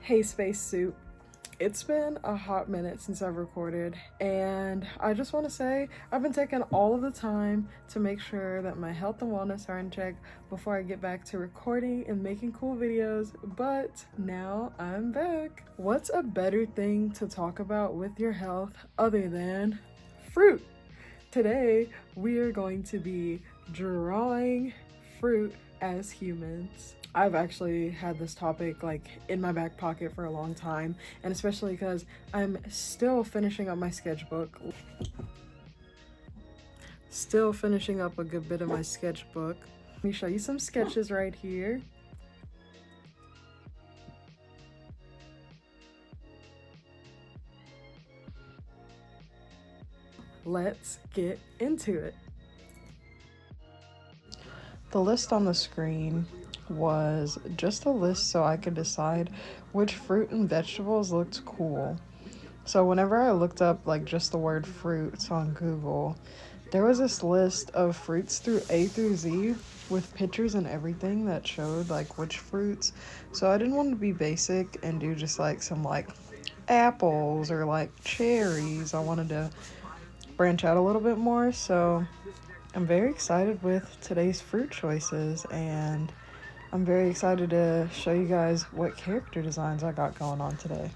Hey spacesuit, it's been a hot minute since I've recorded, and I just want to say I've been taking all of the time to make sure that my health and wellness are in check before I get back to recording and making cool videos, but now I'm back. What's a better thing to talk about with your health other than fruit? Today we are going to be drawing fruit as humans. I've actually had this topic like in my back pocket for a long time, and especially because I'm still finishing up my sketchbook. Still finishing up a good bit of my sketchbook. Let me show you some sketches right here. Let's get into it. The list on the screen was just a list so I could decide which fruit and vegetables looked cool. So whenever I looked up like just the word fruits on Google, there was this list of fruits through A through Z with pictures and everything that showed like which fruits. So I didn't want to be basic and do just like some like apples or like cherries. I wanted to branch out a little bit more. So I'm very excited with today's fruit choices, and I'm very excited to show you guys what character designs I got going on today.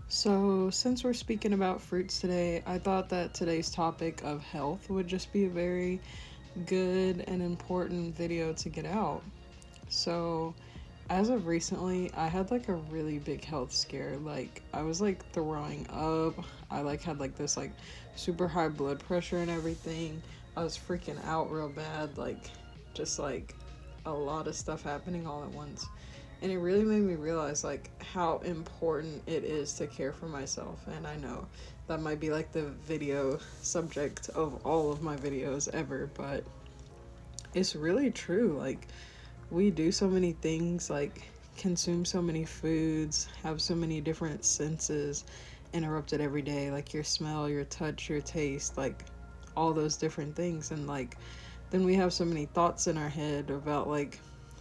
So, since we're speaking about fruits today, I thought that today's topic of health would just be a very good and important video to get out. So, as of recently, I had like a really big health scare. Like, I was like throwing up. I like had like this like super high blood pressure and everything. I was freaking out real bad. Like, just like a lot of stuff happening all at once. And it really made me realize like how important it is to care for myself. And I know that might be like the video subject of all of my videos ever, but it's really true. Like, we do so many things, like consume so many foods, have so many different senses interrupted every day, like your smell, your touch, your taste, like all those different things. And like then we have so many thoughts in our head about like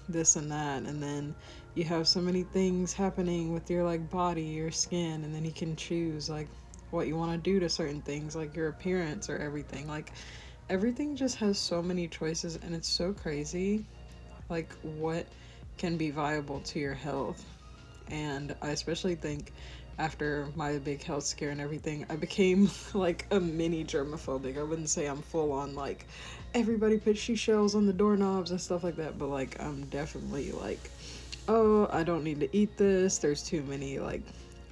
this and that, and then you have so many things happening with your like body, your skin, and then you can choose like what you want to do to certain things, like your appearance or everything. Like everything just has so many choices, and it's so crazy like what can be viable to your health. And I especially think after my big health scare and everything, I became like a mini germophobic. I wouldn't say I'm full on like everybody put seashells on the doorknobs and stuff like that, but like I'm definitely like, oh, I don't need to eat this. There's too many like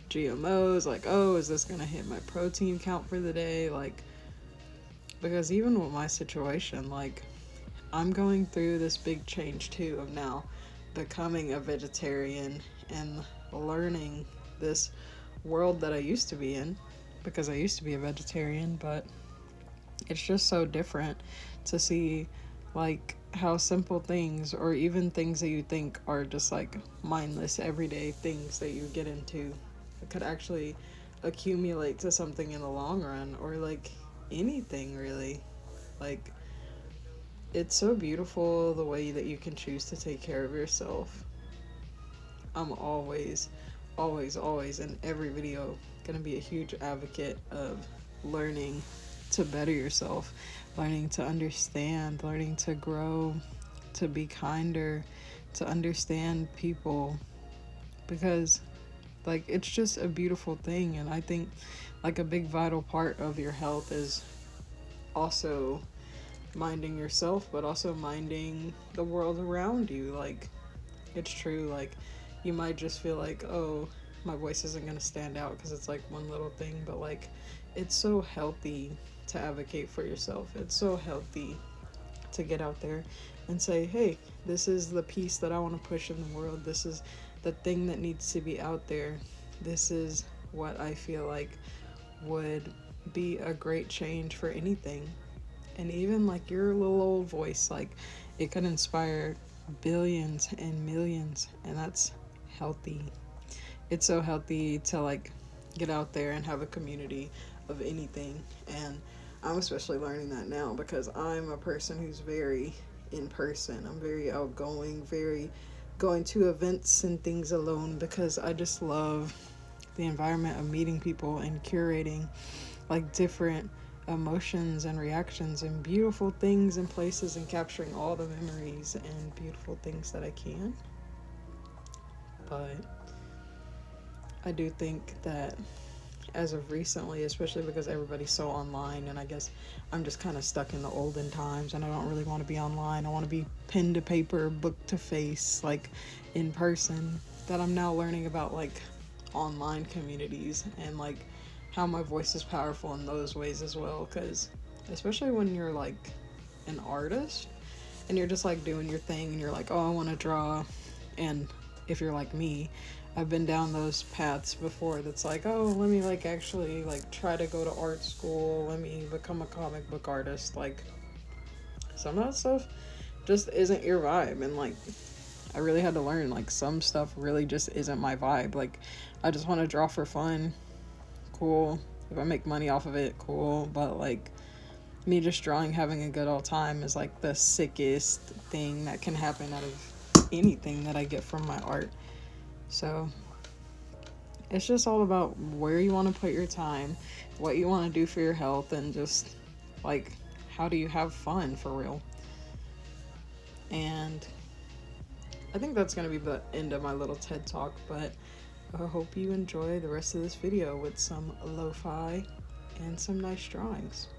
GMOs. Like, oh, is this gonna hit my protein count for the day? Like, because even with my situation, like I'm going through this big change too of now becoming a vegetarian and learning this world that I used to be in, because I used to be a vegetarian, but it's just so different to see like how simple things, or even things that you think are just like mindless everyday things that you get into, could actually accumulate to something in the long run, or like anything really. Like, it's so beautiful the way that you can choose to take care of yourself. I'm always in every video gonna be a huge advocate of learning to better yourself, learning to understand, learning to grow, to be kinder, to understand people, because like it's just a beautiful thing. And I think like a big vital part of your health is also minding yourself, but also minding the world around you. Like, it's true, like you might just feel like, oh, my voice isn't going to stand out because it's like one little thing, but like it's so healthy to advocate for yourself. It's so healthy to get out there and say, hey, this is the piece that I want to push in the world. This is the thing that needs to be out there. This is what I feel like would be a great change for anything. And even like your little old voice, like it could inspire billions and millions, and that's healthy. It's so healthy to like get out there and have a community of anything. And I'm especially learning that now because I'm a person who's very in person. I'm very outgoing, very going to events and things alone because I just love the environment of meeting people and curating like different emotions and reactions and beautiful things and places and capturing all the memories and beautiful things that I can. But I do think that as of recently, especially because everybody's so online, and I guess I'm just kind of stuck in the olden times and I don't really want to be online. I want to be pen to paper, book to face, like in person. That I'm now learning about like online communities and like how my voice is powerful in those ways as well. Because especially when you're like an artist and you're just like doing your thing and you're like, oh, I want to draw. And if you're like me, I've been down those paths before that's like, oh, let me like actually like try to go to art school, let me become a comic book artist. Like some of that stuff just isn't your vibe. And like I really had to learn like some stuff really just isn't my vibe. Like I just want to draw for fun. Cool. If I make money off of it, cool. But like me just drawing, having a good old time is like the sickest thing that can happen out of anything that I get from my art. So it's just all about where you want to put your time, what you want to do for your health, and just like how do you have fun for real. And I think that's going to be the end of my little TED talk, but I hope you enjoy the rest of this video with some lo-fi and some nice drawings.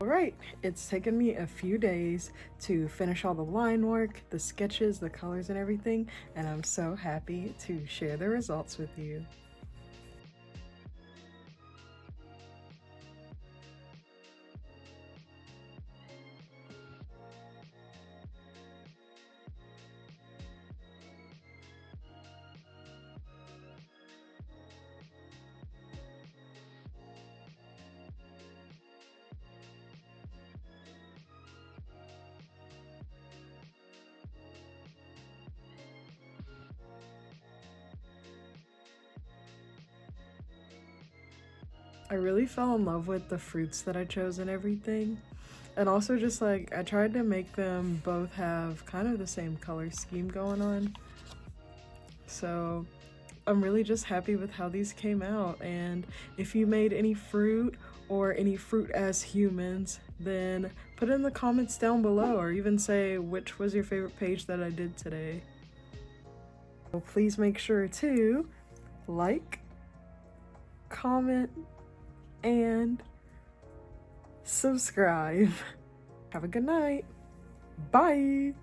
Alright, it's taken me a few days to finish all the line work, the sketches, the colors, and everything, and I'm so happy to share the results with you. I really fell in love with the fruits that I chose and everything. And also just like I tried to make them both have kind of the same color scheme going on. So I'm really just happy with how these came out. And if you made any fruit or any fruit as humans, then put it in the comments down below, or even say which was your favorite page that I did today. So please make sure to like, comment, and subscribe. Have a good night. Bye.